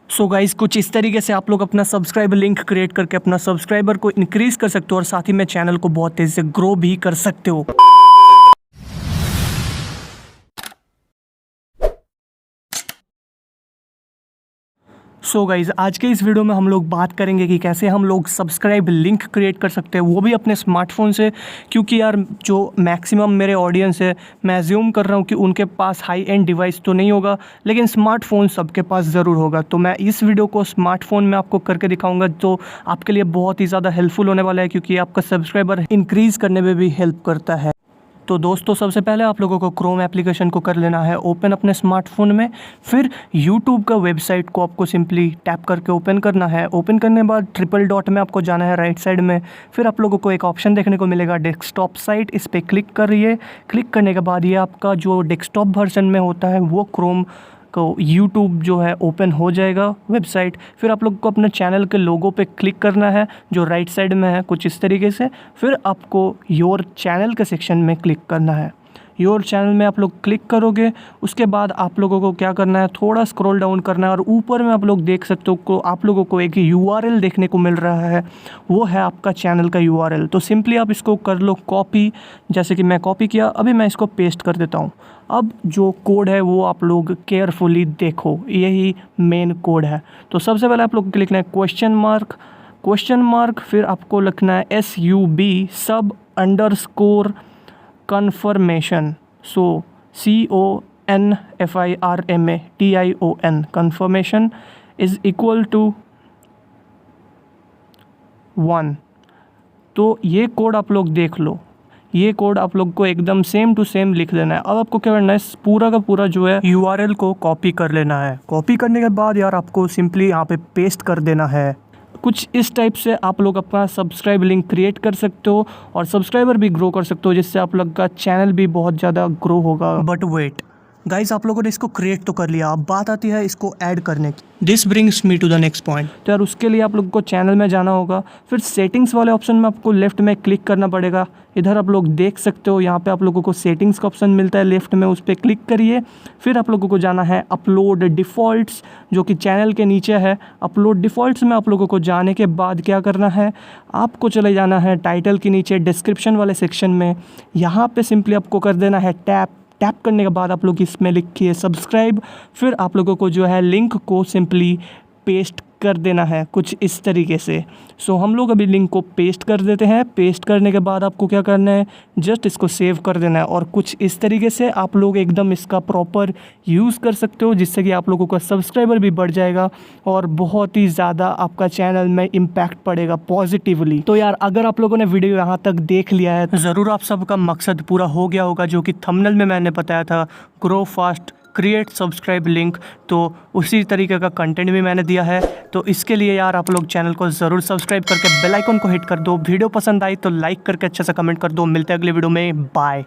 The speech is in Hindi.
सो गाइज कुछ इस तरीके से आप लोग अपना सब्सक्राइबर लिंक क्रिएट करके अपना सब्सक्राइबर को इंक्रीज कर सकते हो और साथ ही में चैनल को बहुत तेज़ी से ग्रो भी कर सकते हो। सो गाइज़ आज के इस वीडियो में हम लोग बात करेंगे कि कैसे हम लोग सब्सक्राइब लिंक क्रिएट कर सकते हैं, वो भी अपने स्मार्टफोन से। क्योंकि यार जो मैक्सिमम मेरे ऑडियंस है, मैं अज्यूम कर रहा हूँ कि उनके पास हाई एंड डिवाइस तो नहीं होगा, लेकिन स्मार्टफोन सबके पास ज़रूर होगा। तो मैं इस वीडियो को स्मार्टफोन में आपको करके दिखाऊँगा, तो आपके लिए बहुत ही ज़्यादा हेल्पफुल होने वाला है, क्योंकि आपका सब्सक्राइबर इंक्रीज़ करने में भी हेल्प करता है। तो दोस्तों सबसे पहले आप लोगों को क्रोम एप्लीकेशन को कर लेना है ओपन अपने स्मार्टफोन में। फिर यूट्यूब का वेबसाइट को आपको सिंपली टैप करके ओपन करना है। ओपन करने के बाद ट्रिपल डॉट में आपको जाना है राइट साइड में। फिर आप लोगों को एक ऑप्शन देखने को मिलेगा डेस्कटॉप साइट, इस पर क्लिक करिए। क्लिक करने के बाद ये आपका जो डेस्कटॉप वर्जन में होता है वो क्रोम को यूट्यूब जो है ओपन हो जाएगा वेबसाइट। फिर आप लोग को अपने चैनल के लोगो पे क्लिक करना है जो राइट साइड में है कुछ इस तरीके से। फिर आपको योर चैनल के सेक्शन में क्लिक करना है। योर चैनल में आप लोग क्लिक करोगे, उसके बाद आप लोगों को क्या करना है, थोड़ा स्क्रॉल डाउन करना है और ऊपर में आप लोग देख सकते हो आप लोगों को एक URL देखने को मिल रहा है, वो है आपका चैनल का URL। तो सिंपली आप इसको कर लो कॉपी, जैसे कि मैं कॉपी किया। अभी मैं इसको पेस्ट कर देता हूँ। अब जो कोड है वो आप लोग केयरफुली देखो, यही मेन कोड है। तो सबसे पहले आप लोग को लिखना है क्वेश्चन मार्क, फिर आपको लिखना है SUB sub underscore confirmation, so CONFIRMATION confirmation is equal to 1। तो ये कोड आप लोग देख लो, ये कोड आप लोग को एकदम सेम टू सेम लिख देना है। अब आपको क्या करना है, पूरा का पूरा जो है URL को कॉपी कर लेना है। कॉपी करने के बाद यार आपको सिंपली यहाँ पे पेस्ट कर देना है। कुछ इस टाइप से आप लोग अपना सब्सक्राइब लिंक क्रिएट कर सकते हो और सब्सक्राइबर भी ग्रो कर सकते हो, जिससे आप लोग का चैनल भी बहुत ज़्यादा ग्रो होगा। बट वेट गाइज, आप लोगों ने इसको क्रिएट तो कर लिया, अब बात आती है इसको ऐड करने की। This brings me to the next point. तो यार उसके लिए आप लोगों को चैनल में जाना होगा। फिर सेटिंग्स वाले ऑप्शन में आपको लेफ्ट में क्लिक करना पड़ेगा। इधर आप लोग देख सकते हो, यहाँ पे आप लोगों को सेटिंग्स का ऑप्शन मिलता है लेफ्ट में, उस पर क्लिक करिए। फिर आप लोगों को जाना है अपलोड डिफ़ॉल्ट्स, जो कि चैनल के नीचे है। अपलोड डिफ़ॉल्ट्स में आप लोगों को जाने के बाद क्या करना है, आपको चले जाना है टाइटल के नीचे डिस्क्रिप्शन वाले सेक्शन में। यहाँ पे सिंपली आपको कर देना है टैप करने के बाद आप लोग इसमें लिखिए सब्सक्राइब। फिर आप लोगों को जो है लिंक को सिंपली पेस्ट कर देना है कुछ इस तरीके से। सो हम लोग अभी लिंक को पेस्ट कर देते हैं। पेस्ट करने के बाद आपको क्या करना है, जस्ट इसको सेव कर देना है और कुछ इस तरीके से आप लोग एकदम इसका प्रॉपर यूज़ कर सकते हो, जिससे कि आप लोगों का सब्सक्राइबर भी बढ़ जाएगा और बहुत ही ज़्यादा आपका चैनल में इम्पैक्ट पड़ेगा पॉजिटिवली। तो यार अगर आप लोगों ने वीडियो यहाँ तक देख लिया है, ज़रूर आप सबका मकसद पूरा हो गया होगा, जो कि थंबनेल में मैंने बताया था, grow fast create subscribe link. तो उसी तरीके का कंटेंट भी मैंने दिया है। तो इसके लिए यार आप लोग चैनल को ज़रूर सब्सक्राइब करके बेल आइकन को हिट कर दो। वीडियो पसंद आई तो लाइक करके अच्छे से कमेंट कर दो। मिलते हैं अगले वीडियो में, बाय।